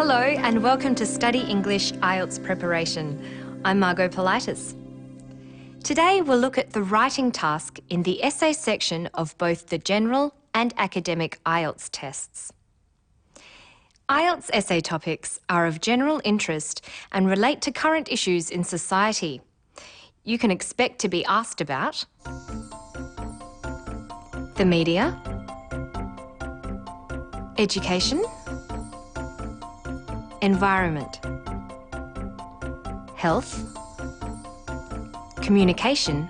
Hello and welcome to Study English IELTS Preparation. I'm Margot Politis. Today we'll look at the writing task in the essay section of both the general and academic IELTS tests. IELTS essay topics are of general interest and relate to current issues in society. You can expect to be asked about the media, education, environment, health, communication,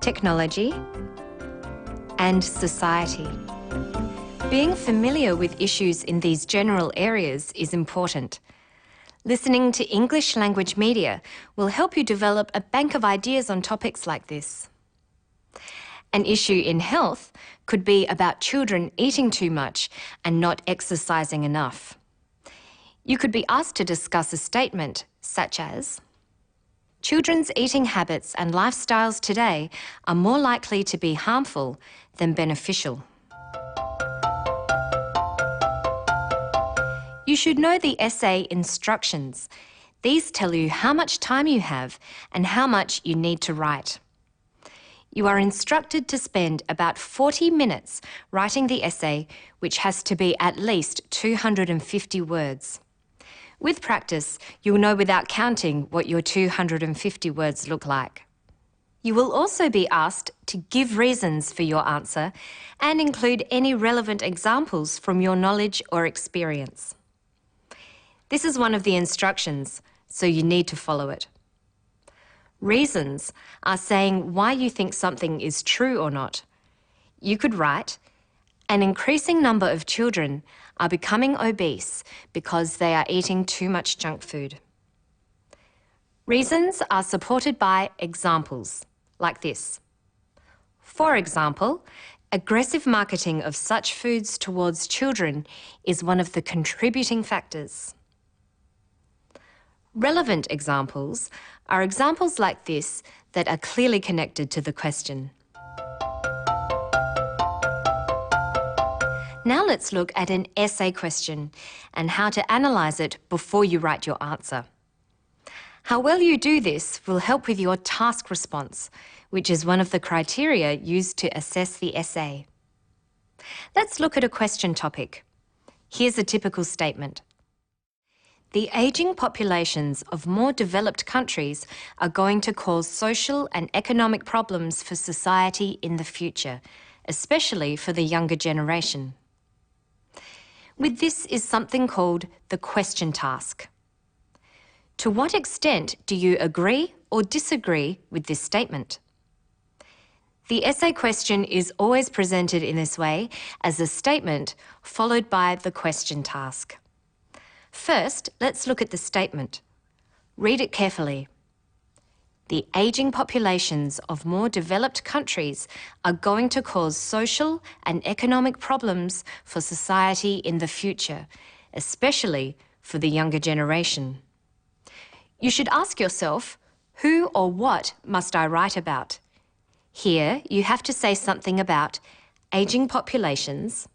technology, and society. Being familiar with issues in these general areas is important. Listening to English language media will help you develop a bank of ideas on topics like this. An issue in health could be about children eating too much and not exercising enough. You could be asked to discuss a statement such as, children's eating habits and lifestyles today are more likely to be harmful than beneficial. You should know the essay instructions. These tell you how much time you have and how much you need to write. You are instructed to spend about 40 minutes writing the essay, which has to be at least 250 words. With practice, you'll know without counting what your 250 words look like. You will also be asked to give reasons for your answer and include any relevant examples from your knowledge or experience. This is one of the instructions, so you need to follow it. Reasons are saying why you think something is true or not. You could write, an increasing number of children are becoming obese because they are eating too much junk food. Reasons are supported by examples, like this. For example, aggressive marketing of such foods towards children is one of the contributing factors. Relevant examples are examples like this that are clearly connected to the question. Now let's look at an essay question and how to analyse it before you write your answer. How well you do this will help with your task response, which is one of the criteria used to assess the essay. Let's look at a question topic. Here's a typical statement. The ageing populations of more developed countries are going to cause social and economic problems for society in the future, especially for the younger generation. With this is something called the question task. To what extent do you agree or disagree with this statement? The essay question is always presented in this way as a statement followed by the question task. First, let's look at the statement. Read it carefully. The ageing populations of more developed countries are going to cause social and economic problems for society in the future, especially for the younger generation. You should ask yourself, who or what must I write about? Here, you have to say something about ageing populations,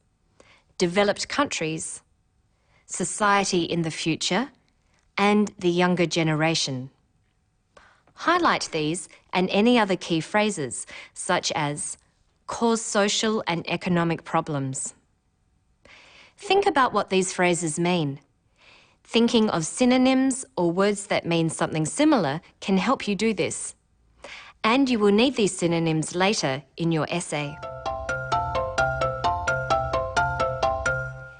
developed countries, society in the future, and the younger generation. Highlight these and any other key phrases, such as cause social and economic problems. Think about what these phrases mean. Thinking of synonyms or words that mean something similar can help you do this. And you will need these synonyms later in your essay.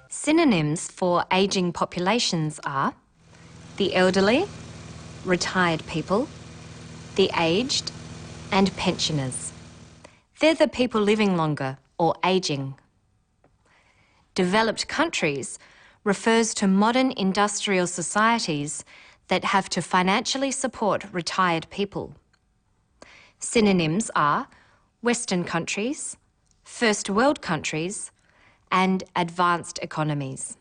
Synonyms for ageing populations are the elderly, retired people, the aged, and pensioners. They're the people living longer or ageing. Developed countries refers to modern industrial societies that have to financially support retired people. Synonyms are Western countries, First World countries, and advanced economies.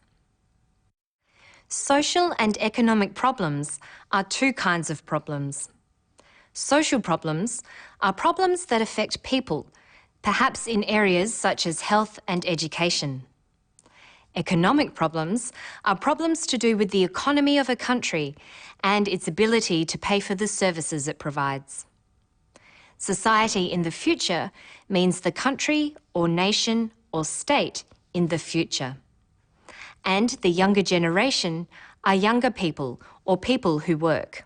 Social and economic problems are two kinds of problems. Social problems are problems that affect people, perhaps in areas such as health and education. Economic problems are problems to do with the economy of a country and its ability to pay for the services it provides. Society in the future means the country or nation or state in the future. And the younger generation are younger people or people who work.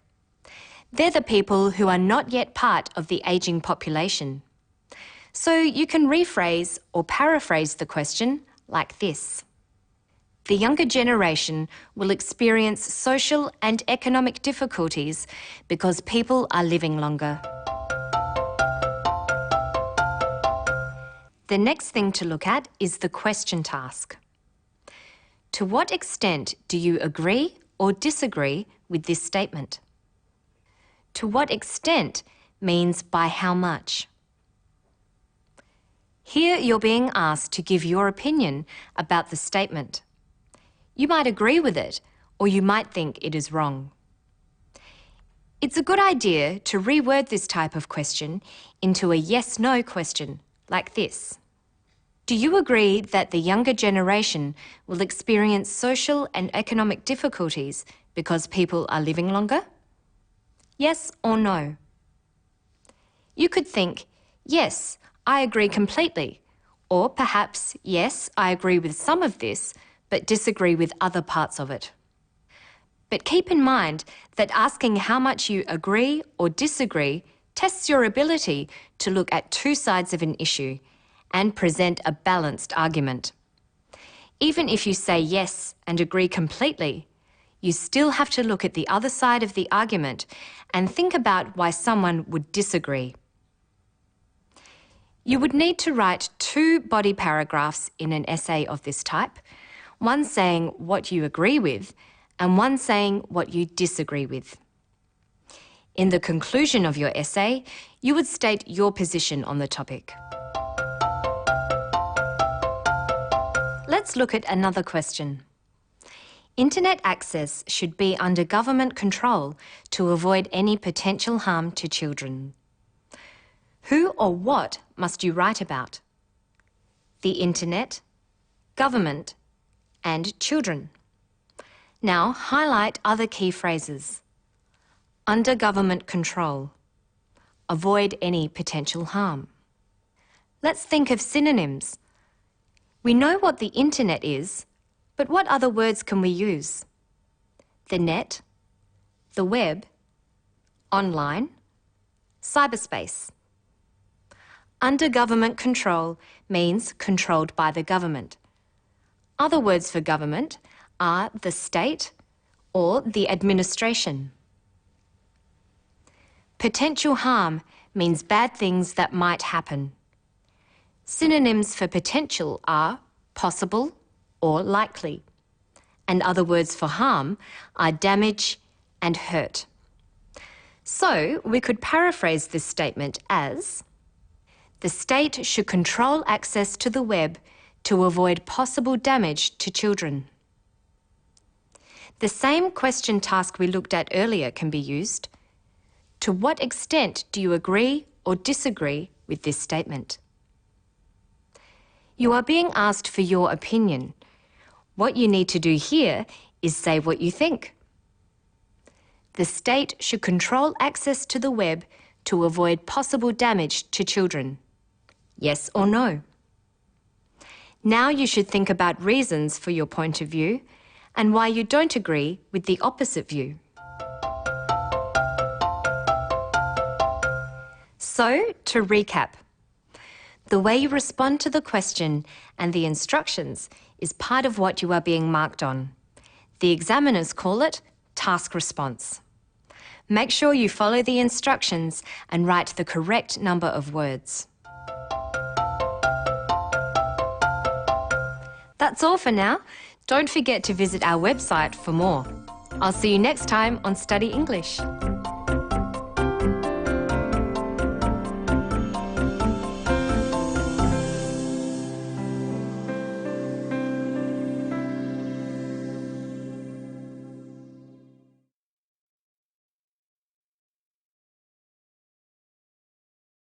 They're the people who are not yet part of the ageing population. So you can rephrase or paraphrase the question like this. The younger generation will experience social and economic difficulties because people are living longer. The next thing to look at is the question task. To what extent do you agree or disagree with this statement? To what extent means by how much. Here you're being asked to give your opinion about the statement. You might agree with it, or you might think it is wrong. It's a good idea to reword this type of question into a yes-no question, like this. Do you agree that the younger generation will experience social and economic difficulties because people are living longer? Yes or no? You could think, yes, I agree completely, or perhaps, yes, I agree with some of this, but disagree with other parts of it. But keep in mind that asking how much you agree or disagree tests your ability to look at two sides of an issue and present a balanced argument. Even if you say yes and agree completely, you still have to look at the other side of the argument and think about why someone would disagree. You would need to write 2 body paragraphs in an essay of this type, one saying what you agree with and one saying what you disagree with. In the conclusion of your essay, you would state your position on the topic. Let's look at another question. Internet access should be under government control to avoid any potential harm to children. Who or what must you write about? The internet, government, and children. Now highlight other key phrases. Under government control. Avoid any potential harm. Let's think of synonyms. We know what the internet is, but what other words can we use? The net, the web, online, cyberspace. Under government control means controlled by the government. Other words for government are the state or the administration. Potential harm means bad things that might happen. Synonyms for potential are possible or likely, and other words for harm are damage and hurt. So we could paraphrase this statement as, the state should control access to the web to avoid possible damage to children. The same question task we looked at earlier can be used. To what extent do you agree or disagree with this statement? You are being asked for your opinion. What you need to do here is say what you think. The state should control access to the web to avoid possible damage to children. Yes or no? Now you should think about reasons for your point of view and why you don't agree with the opposite view. So, to recap, the way you respond to the question and the instructions is part of what you are being marked on. The examiners call it task response. Make sure you follow the instructions and write the correct number of words. That's all for now. Don't forget to visit our website for more. I'll see you next time on Study English.